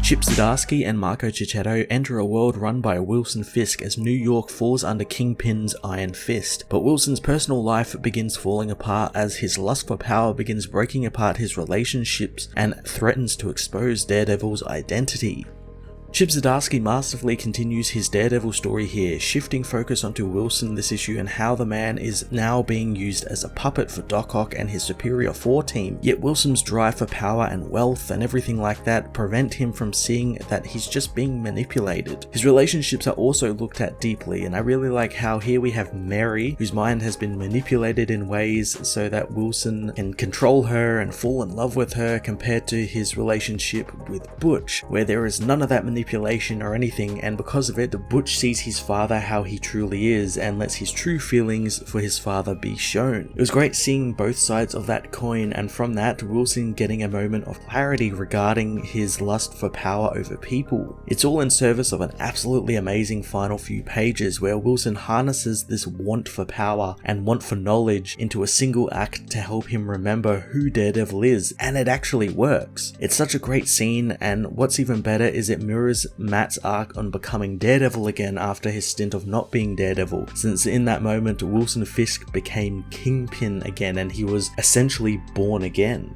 Chip Zdarsky and Marco Cicchetto enter a world run by Wilson Fisk as New York falls under Kingpin's iron fist, but Wilson's personal life begins falling apart as his lust for power begins breaking apart his relationships and threatens to expose Daredevil's identity. Chip Zdarsky masterfully continues his Daredevil story here, shifting focus onto Wilson this issue and how the man is now being used as a puppet for Doc Ock and his Superior 4 team, yet Wilson's drive for power and wealth and everything like that prevent him from seeing that he's just being manipulated. His relationships are also looked at deeply, and I really like how here we have Mary, whose mind has been manipulated in ways so that Wilson can control her and fall in love with her, compared to his relationship with Butch, where there is none of that manipulation or anything, and because of it, Butch sees his father how he truly is and lets his true feelings for his father be shown. It was great seeing both sides of that coin, and from that, Wilson getting a moment of clarity regarding his lust for power over people. It's all in service of an absolutely amazing final few pages where Wilson harnesses this want for power and want for knowledge into a single act to help him remember who Daredevil is, and it actually works. It's such a great scene, and what's even better is it mirrors Matt's arc on becoming Daredevil again after his stint of not being Daredevil, since in that moment Wilson Fisk became Kingpin again and he was essentially born again.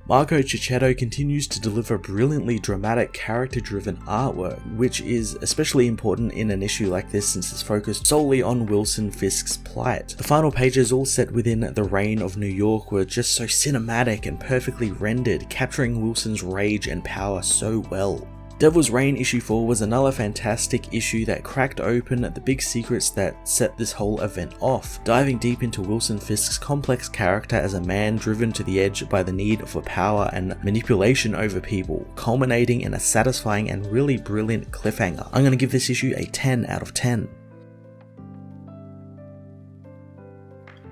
Marco Cicchetto continues to deliver brilliantly dramatic, character-driven artwork, which is especially important in an issue like this since it's focused solely on Wilson Fisk's plight. The final pages, all set within the reign of New York, were just so cinematic and perfectly rendered, capturing Wilson's rage and power so well. Devil's Reign issue 4 was another fantastic issue that cracked open the big secrets that set this whole event off, diving deep into Wilson Fisk's complex character as a man driven to the edge by the need for power and manipulation over people, culminating in a satisfying and really brilliant cliffhanger. I'm going to give this issue a 10 out of 10.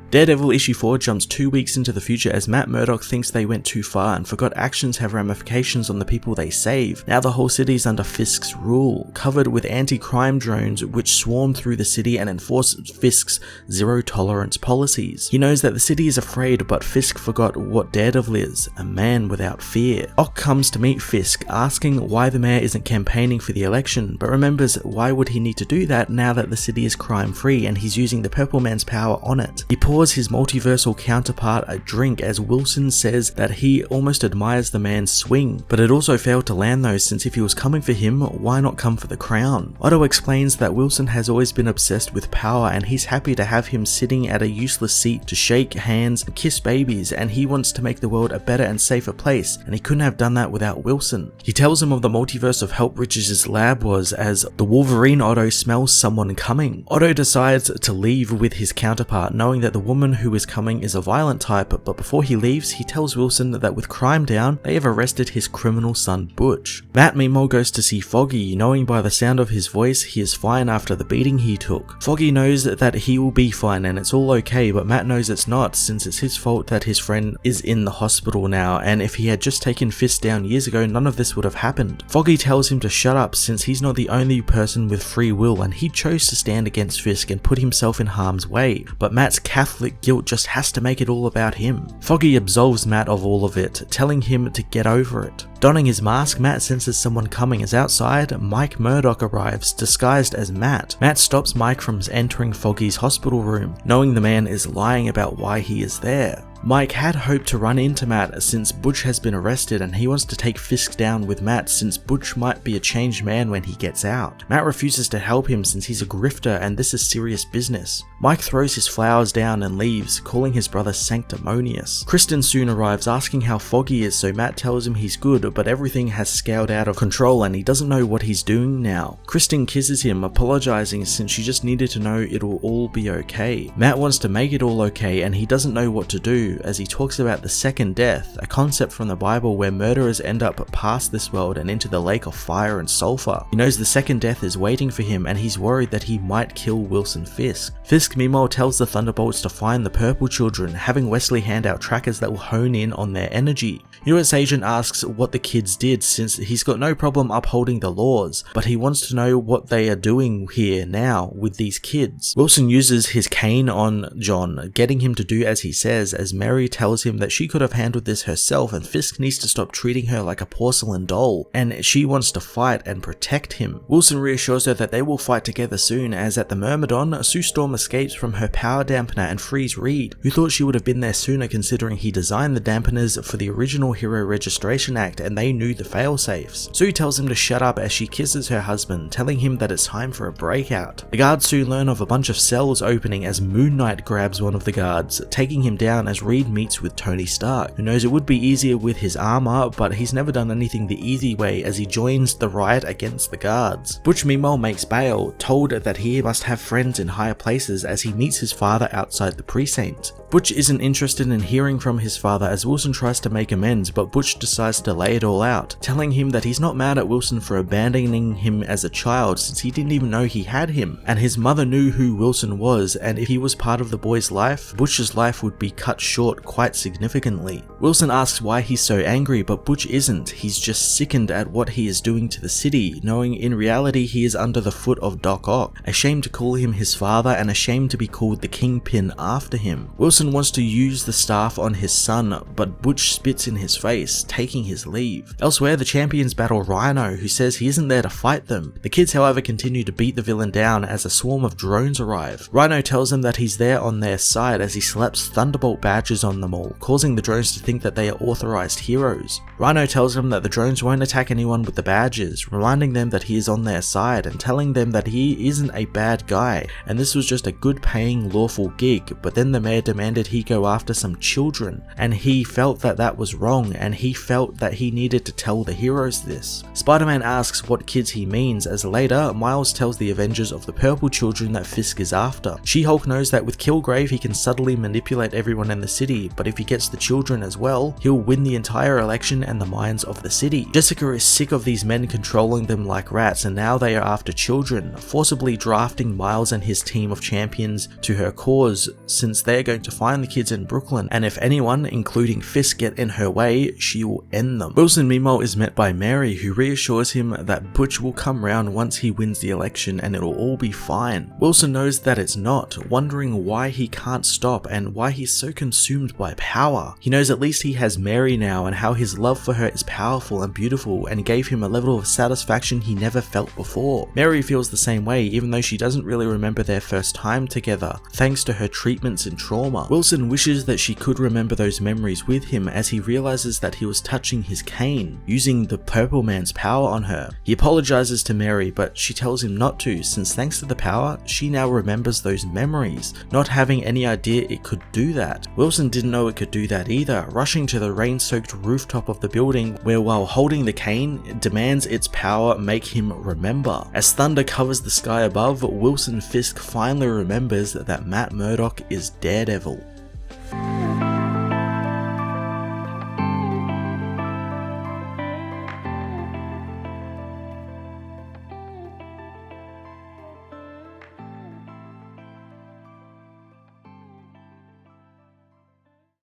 Daredevil issue 4 jumps 2 weeks into the future as Matt Murdock thinks they went too far and forgot actions have ramifications on the people they save. Now the whole city is under Fisk's rule, covered with anti-crime drones which swarm through the city and enforce Fisk's zero-tolerance policies. He knows that the city is afraid, but Fisk forgot what Daredevil is, a man without fear. Ock comes to meet Fisk, asking why the mayor isn't campaigning for the election, but remembers why would he need to do that now that the city is crime-free and he's using the Purple Man's power on it. He pours his multiversal counterpart a drink as Wilson says that he almost admires the man's swing, but it also failed to land though, since if he was coming for him, why not come for the crown? Otto explains that Wilson has always been obsessed with power and he's happy to have him sitting at a useless seat to shake hands and kiss babies, and he wants to make the world a better and safer place, and he couldn't have done that without Wilson. He tells him of the multiverse of help Rich's lab was as the Wolverine Otto smells someone coming. Otto decides to leave with his counterpart, knowing that the woman who is coming is a violent type, but before he leaves, he tells Wilson that with crime down, they have arrested his criminal son Butch. Matt meanwhile goes to see Foggy, knowing by the sound of his voice he is fine after the beating he took. Foggy knows that he will be fine and it's all okay, but Matt knows it's not, since it's his fault that his friend is in the hospital now, and if he had just taken Fisk down years ago, none of this would have happened. Foggy tells him to shut up since he's not the only person with free will and he chose to stand against Fisk and put himself in harm's way, but Matt's Catholic guilt just has to make it all about him. Foggy absolves Matt of all of it, telling him to get over it. Donning his mask, Matt senses someone coming as outside, Mike Murdock arrives, disguised as Matt. Matt stops Mike from entering Foggy's hospital room, knowing the man is lying about why he is there. Mike had hoped to run into Matt since Butch has been arrested and he wants to take Fisk down with Matt since Butch might be a changed man when he gets out. Matt refuses to help him since he's a grifter and this is serious business. Mike throws his flowers down and leaves, calling his brother sanctimonious. Kristen soon arrives asking how Foggy is, so Matt tells him he's good, but everything has scaled out of control and he doesn't know what he's doing now. Kristen kisses him, apologizing since she just needed to know it'll all be okay. Matt wants to make it all okay and he doesn't know what to do, as he talks about the second death, a concept from the Bible where murderers end up past this world and into the lake of fire and sulfur. He knows the second death is waiting for him and he's worried that he might kill Wilson Fisk. Fisk meanwhile tells the Thunderbolts to find the Purple Children, having Wesley hand out trackers that will hone in on their energy. US Agent asks what the kids did since he's got no problem upholding the laws, but he wants to know what they are doing here now with these kids. Wilson uses his cane on John, getting him to do as he says, as Mary tells him that she could have handled this herself and Fisk needs to stop treating her like a porcelain doll, and she wants to fight and protect him. Wilson reassures her that they will fight together soon, as at the Myrmidon, Sue Storm escapes from her power dampener and frees Reed, who thought she would have been there sooner considering he designed the dampeners for the original Hero Registration Act and they knew the failsafes. Sue tells him to shut up as she kisses her husband, telling him that it's time for a breakout. The guards soon learn of a bunch of cells opening as Moon Knight grabs one of the guards, taking him down as Reed meets with Tony Stark, who knows it would be easier with his armor, but he's never done anything the easy way as he joins the riot against the guards. Butch meanwhile makes bail, told that he must have friends in higher places as he meets his father outside the precinct. Butch isn't interested in hearing from his father as Wilson tries to make amends, but Butch decides to lay it all out, telling him that he's not mad at Wilson for abandoning him as a child since he didn't even know he had him, and his mother knew who Wilson was, and if he was part of the boy's life, Butch's life would be cut short quite significantly. Wilson asks why he's so angry, but Butch isn't. He's just sickened at what he is doing to the city, knowing in reality he is under the foot of Doc Ock, ashamed to call him his father and ashamed to be called the Kingpin after him. Wilson wants to use the staff on his son, but Butch spits in his face, taking his leave. Elsewhere, the champions battle Rhino, who says he isn't there to fight them. The kids, however, continue to beat the villain down as a swarm of drones arrive. Rhino tells them that he's there on their side as he slaps Thunderbolt badges on them all, causing the drones to think that they are authorized heroes. Rhino tells them that the drones won't attack anyone with the badges, reminding them that he is on their side and telling them that he isn't a bad guy and this was just a good paying lawful gig, but then the mayor demanded he go after some children and he felt that that was wrong and he felt that he needed to tell the heroes this. Spider-Man asks what kids he means as later Miles tells the Avengers of the purple children that Fisk is after. She-Hulk knows that with Kilgrave he can subtly manipulate everyone in the city, but if he gets the children as well, he'll win the entire election and the minds of the city. Jessica is sick of these men controlling them like rats and now they are after children, forcibly drafting Miles and his team of champions to her cause since they're going to find the kids in Brooklyn, and if anyone, including Fisk, get in her way, she will end them. Wilson meanwhile is met by Mary, who reassures him that Butch will come round once he wins the election and it'll all be fine. Wilson knows that it's not, wondering why he can't stop and why he's so consumed by power. He knows at least he has Mary now and how his love for her is powerful and beautiful and gave him a level of satisfaction he never felt before. Mary feels the same way even though she doesn't really remember their first time together, thanks to her treatments and trauma. Wilson wishes that she could remember those memories with him as he realizes that he was touching his cane, using the Purple Man's power on her. He apologizes to Mary, but she tells him not to since thanks to the power, she now remembers those memories, not having any idea it could do that. Wilson didn't know it could do that either, rushing to the rain-soaked rooftop of the building where while holding the cane, it demands its power make him remember. As thunder covers the sky above, Wilson Fisk finally remembers that Matt Murdock is Daredevil.